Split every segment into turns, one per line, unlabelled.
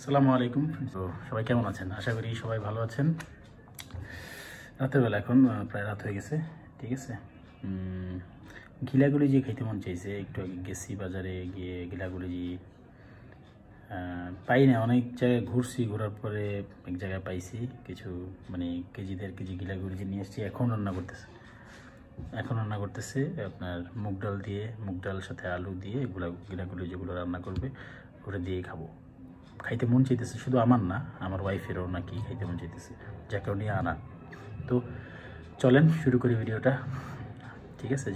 আসসালামু আলাইকুম। তো সবাই কেমন আছেন? আশা করি সবাই ভালো আছেন। রাতের বেলা এখন প্রায় রাত হয়ে গেছে, ঠিক আছে। গিলাগুলি যে খাইতে মন চাইছে, একটু আগে গেছি বাজারে, গিয়ে গিলাগুলি পাই না। অনেক জায়গায় ঘুরছি, ঘোরার পরে এক জায়গায় পাইছি কিছু, মানে কেজিদের কেজি গিলাগুলি যে নিয়ে এসেছি। এখন রান্না করতেছে আপনার মুগ ডাল দিয়ে, মুগ ডাল সাথে আলু দিয়ে এগুলো গিলাগুলি যেগুলো রান্না করবে ওটা দিয়েই খাবো। খাইতে মন চাইতেছে, শুধু আমার না, আমার ওয়াইফেরও নাকি খাইতে মন চাইতেছে, যাকে নিয়ে আনা। তো চলেন শুরু করি ভিডিওটা, ঠিক আছে।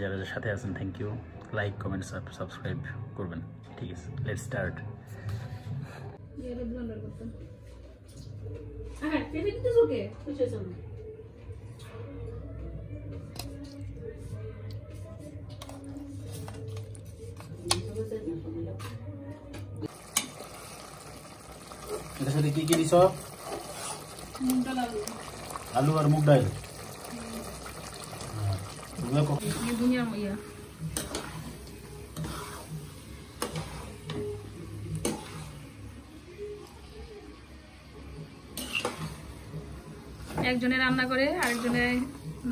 যারা সাথে আছেন thank you. Like, comment, subscribe করবেন, ঠিক আছে। Let's start. এটার সাথে কি কি দিছ? আলু আর মুগ ডাল।
একজনে রান্না করে আরেকজনে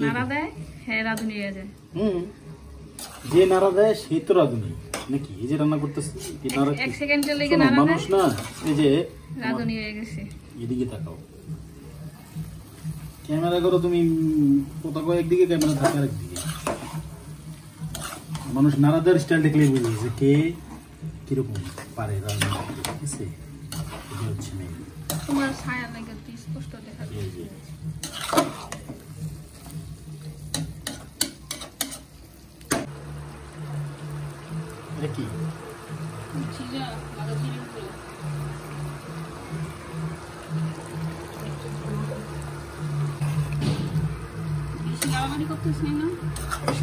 নাড়া দেয়, হ্যাঁ রাঁধুনি হয়ে যায়।
যে নাড়া দেয় সে তো রাঁধুনি নাকি? এই যে রান্না করতেছে
এক সেকেন্ডের লেগে নাড়া দেয়,
মানুষ না, এই যে
রাঁধুনি হয়ে গেছে।
এদিকে তাকাও, ক্যামেরা করো তুমি, কোথাও একদিকে ক্যামেরা থাকে আরেকদিকে। মানুষ নাড়াদার স্টাইল দেখলে বুঝে যে কে কিরকম পারে রান্না করতে, ঠিক আছে। এটা হচ্ছে মেয়ে,
তোমার ছায়া লাগে স্পষ্ট দেখা যায়।
এটা কি?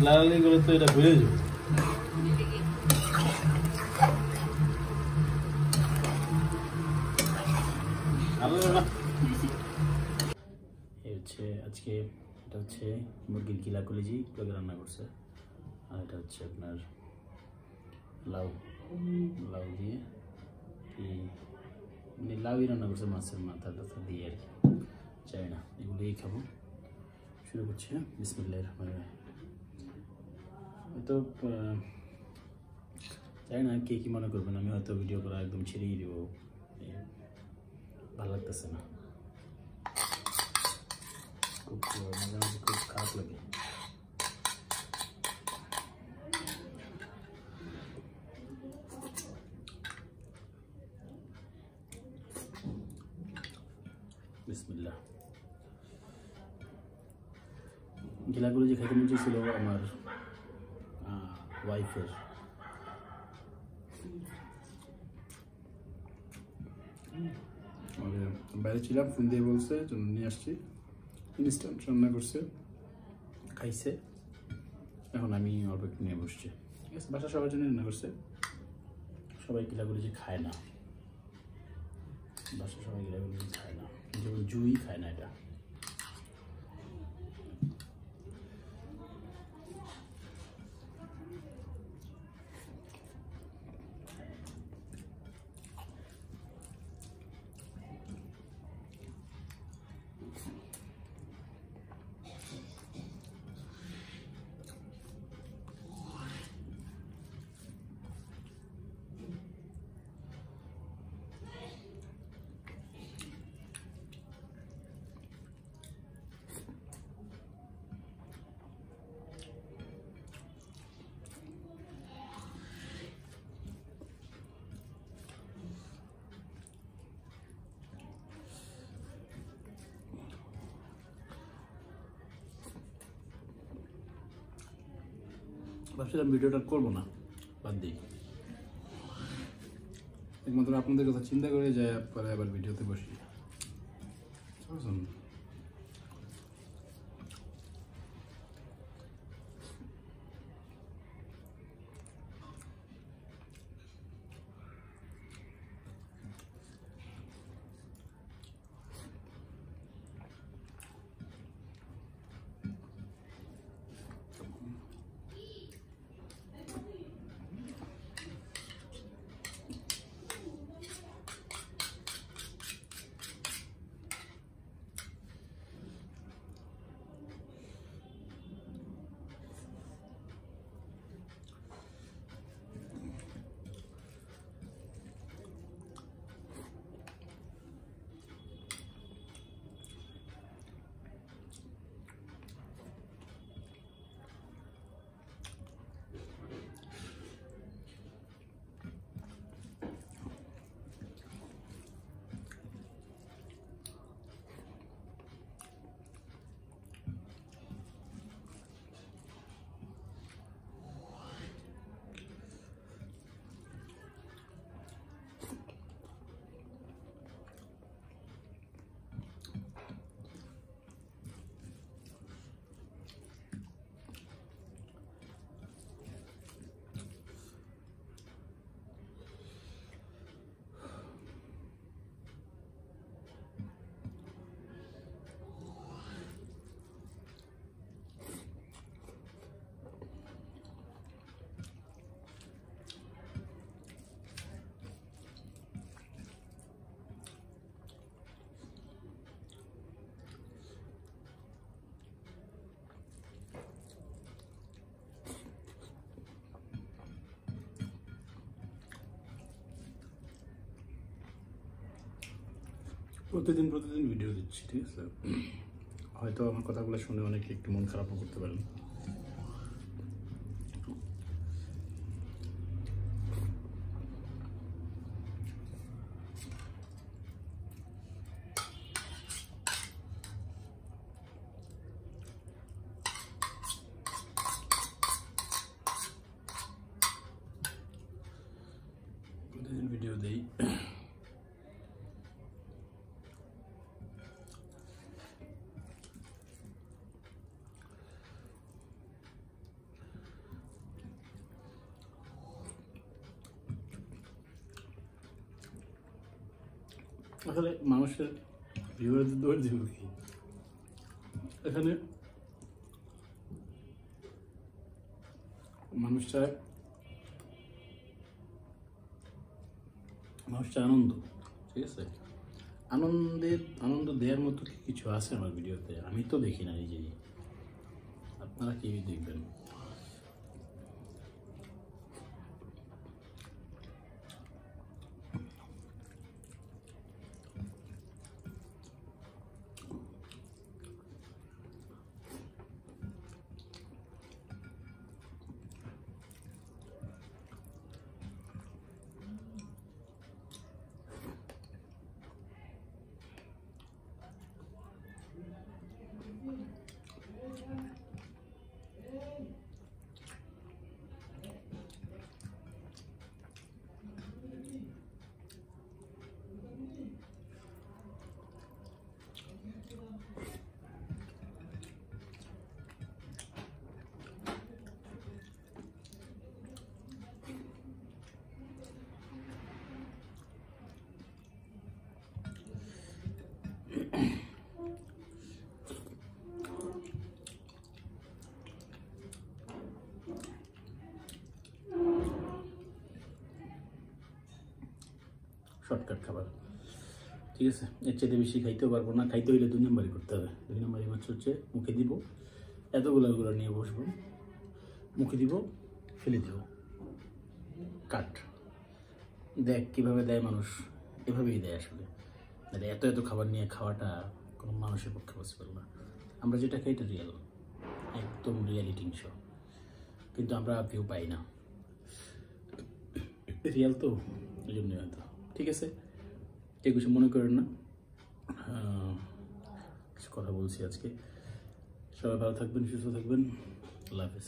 লালালি করে তো এটা ভুলে যাবে। আজকে এটা হচ্ছে মুরগির গিলা কলিজি রান্না করছে, আর এটা হচ্ছে আপনার লাউ দিয়ে মানে লাউই রান্না করছে, মাছের মাথা টাথা দিয়ে আর কি। চাই না, এগুলোই খাবো। শুরু করছি, হ্যাঁ। বিসমিল্লাহির রহমানির রহিম। হয়তো চাই না কে কি মনে করবেন, আমি হয়তো ভিডিও করা একদম ছেড়েই দিব, ভালো লাগতেছে না, খুব মাঝে মাঝে খুব খারাপ লাগে। বিসমিল্লাহ। গিলাগুলো যে খাইতে মন চাইছিল আমার ওয়াইফের, বাইরে ছিলাম, ফোন দিয়ে বলছে জন্য নিয়ে আসছি। ইনস্ট্যান্ট রান্না করছে, খাইছে। এখন আমি অল্প একটু নিয়ে বসছি, ঠিক আছে। বাসা সবার জন্য রান্না করছে, সবাই গিলাগুলি যে খায় না, বাসা সবাই গিলাগুলি খায় না, যেমন জুই খায় না এটা। ভাবছিলাম ভিডিওটা করবো না, বাদ দিই। একমাত্র আপনাদের কথা চিন্তা করে যায় পরে আবার ভিডিওতে বসি। প্রতিদিন ভিডিও দিচ্ছি, ঠিক আছে? হয়তো আমার কথাগুলো শুনে অনেকে একটু মন খারাপও করতে পারেন। প্রতিদিন ভিডিও দেই। আসলে মানুষের ভিউয়ারদের দৌড় দিব কি, এখানে মানুষ চায় আনন্দ, ঠিক আছে? আনন্দ দেওয়ার মতো কি কিছু আছে আমার ভিডিওতে? আমি তো দেখি না নিজেই, আপনারা কি দেখবেন? শর্টকাট খাবার, ঠিক আছে? এর চাইতে বেশি খাইতেও পারবো না। খাইতে হইলে 2 নম্বরই করতে হবে। 2 নম্বরই মাছ হচ্ছে মুখে দিব, এতগুলো নিয়ে বসবো, মুখে দিব, ফেলে দিব, কাট। দেখ কীভাবে দেয় মানুষ, এভাবেই দেয় আসলে। এত খাবার নিয়ে খাওয়াটা কোনো মানুষের পক্ষে পসিবল না। আমরা যেটা খাই এটা রিয়েল, একদম রিয়ালিটি শো, কিন্তু আমরা ভিউ পাই না। রিয়েল তো, এই জন্যই হয়তো। ঠিক আছে, কেউ কিছু মনে করেন না, কিছু কথা বলছি আজকে। সবাই ভালো থাকবেন, সুস্থ থাকবেন। আল্লাহ হাফেজ।